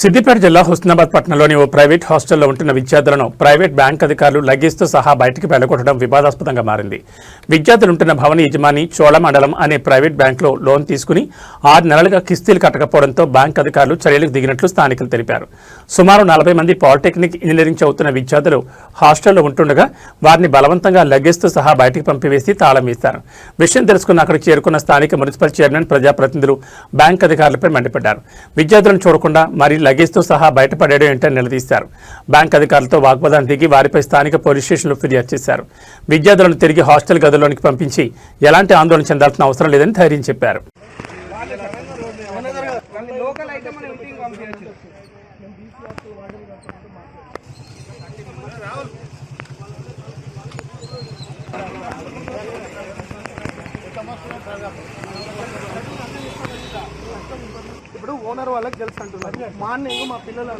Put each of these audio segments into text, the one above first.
సిద్దిపేట జిల్లా హుస్నాబాద్ పట్టణంలోని ఓ ప్రైవేట్ హాస్టల్లో ఉంటున్న విద్యార్థులను ప్రైవేట్ బ్యాంక్ అధికారులు లగేజ్తో సహా బయటికి వెళ్లగొట్టడం వివాదాస్పదంగా మారింది. విద్యార్థులు ఉంటున్న భవన యజమాని చోళమండలం అనే ప్రైవేట్ బ్యాంకులో లోన్ తీసుకుని 6 నెలలుగా కిస్తీలు కట్టకపోవడంతో బ్యాంక్ అధికారులు చర్యలకు దిగినట్లు స్థానికులు తెలిపారు. సుమారు 40 మంది పాలిటెక్నిక్ ఇంజనీరింగ్ చదువుతున్న విద్యార్థులు హాస్టల్లో ఉంటుండగా వారిని బలవంతంగా లగేజ్తో సహా బయటికి పంపివేసి తాళం వేశారు. విషయం తెలుసుకున్న అక్కడికి చేరుకున్న స్థానిక మున్సిపల్ చైర్మన్, ప్రజాప్రతినిధులు బ్యాంక్ అధికారులపై మండిపడ్డారు. విద్యార్థులను చూడకుండా మరి లగేజ్తో సహా బయటపడేయడం ఏంటని నిలదీశారు. బ్యాంక్ అధికారులతో వాగ్వాదం దిగి వారిపై స్థానిక పోలీస్ స్టేషన్లో ఫిర్యాదు చేశారు. విద్యార్థులను తిరిగి హాస్టల్ గదుల్లోనికి పంపించి ఎలాంటి ఆందోళన చెందాల్సిన అవసరం లేదని ధైర్యం చెప్పారు. ఇప్పుడు ఓనర్ వాళ్ళకి తెలుసు అంటున్నారు. మార్నింగ్ మా పిల్లలు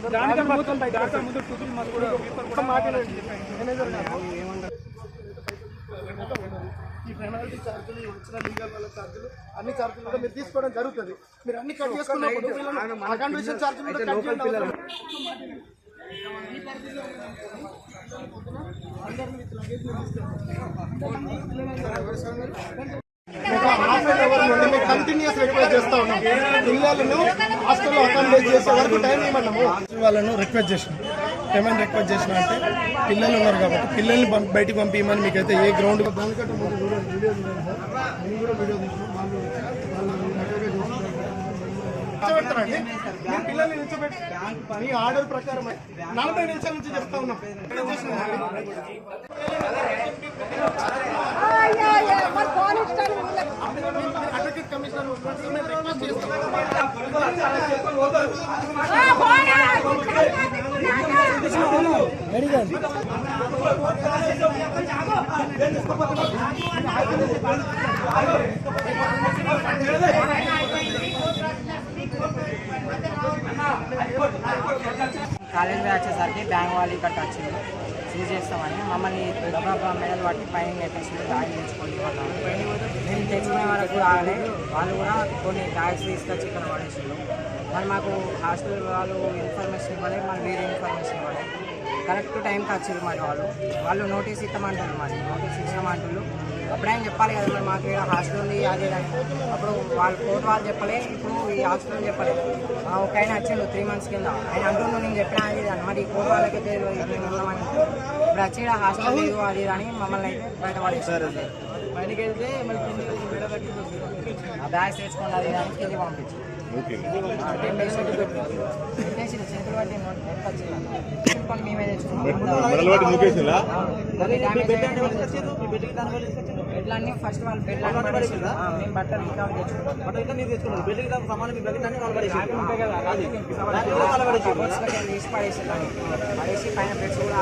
ఈ పెనాల్టీ ఛార్జీలు, వచ్చిన లీగల్ వాళ్ళ ఛార్జీలు, అన్ని ఛార్జీలు కూడా మీరు తీసుకోవడం జరుగుతుంది. మీరు అన్ని కట్ చేసుకున్నప్పుడు అకామిడేషన్ ఛార్జీలు కూడా కట్ చేయండి. కంటిన్యూస్ రిక్వెస్ట్ చేస్తా ఉన్నాం. పిల్లలను హాస్టల్లో అకామిడేట్ చేసే వరకు టైం ఇవ్వమన్నాము. వాళ్ళను రిక్వెస్ట్ చేసినాం. ఏమైనా రిక్వెస్ట్ చేసినా అంటే పిల్లలు ఉన్నారు కాబట్టి పిల్లల్ని బయటికి పంపించమని మీకైతే ఏ గ్రౌండ్ దానికంటే ముందు వీడియో చూడండి సార్. నేను కూడా వీడియో తీసుకున్నాను. నిల్చోబెడతారండి. మీరు పిల్లల్ని నిల్చోబెట్టి మీ ఆర్డర్ ప్రకారం 40 నిమిషాల నుంచి చెప్తా ఉన్నాం. అడ్వకేట్ కమిషనర్ రిక్వెస్ట్ చేస్తాం. కాలేజ్ వచ్చేసరికి బ్యాంక్ వాళ్ళు ఇక్కడ వచ్చింది సీజ్ చేస్తామని మమ్మల్ని డబ్బా మెడలు పట్టి పైన నెట్టేసి బ్యాగ్ తెచ్చుకోండి మేము తెచ్చుకునే వాళ్ళకు కూడా రాలే. వాళ్ళు కూడా కొన్ని బ్యాగ్స్ తీసుకొచ్చి ఇక్కడ పడేసారు. మరి మాకు హాస్టల్ వాళ్ళు ఇన్ఫర్మేషన్ ఇవ్వాలి, మరి వేరే ఇన్ఫర్మేషన్ ఇవ్వాలి. కరెక్ట్ టైంకి వచ్చారు. మరి వాళ్ళు నోటీస్ ఇస్తామంటారు. మరి నోటీస్ ఇచ్చామంటారు. అప్పుడేం చెప్పాలి కదా, మరి మాకు ఇక్కడ హాస్టల్ ఉంది అది అప్పుడు వాళ్ళు కోర్టు వాళ్ళు చెప్పలే, ఇప్పుడు ఈ హాస్టల్ చెప్పలే. ఒక ఆయన వచ్చాడు 3 months కింద, ఆయన అంటున్నాను నేను చెప్పినా అది ఇది అని. మరి కోర్టు వాళ్ళకి తెలియదు మేము ఉన్నామని. ఇప్పుడు వచ్చి హాస్టల్ లేదు అది అని మమ్మల్ని అయితే బయటపడేస్తారు. బయటకి వెళ్తే మళ్ళీ ఆ బ్యాగ్స్ తెచ్చుకోండి అది అని కింద పంపించారు. 10 days పెట్టేసి చేతులు బట్టి వచ్చింది మేమే తెచ్చుకున్నాం. బెడ్లన్నీ ఫస్ట్ వాళ్ళు బెడ్లు పడేసారు. మేము బట్టలు రికార్డ్ తెచ్చుకున్నాం. తీసి పడేసి పైన బెడ్స్ కూడా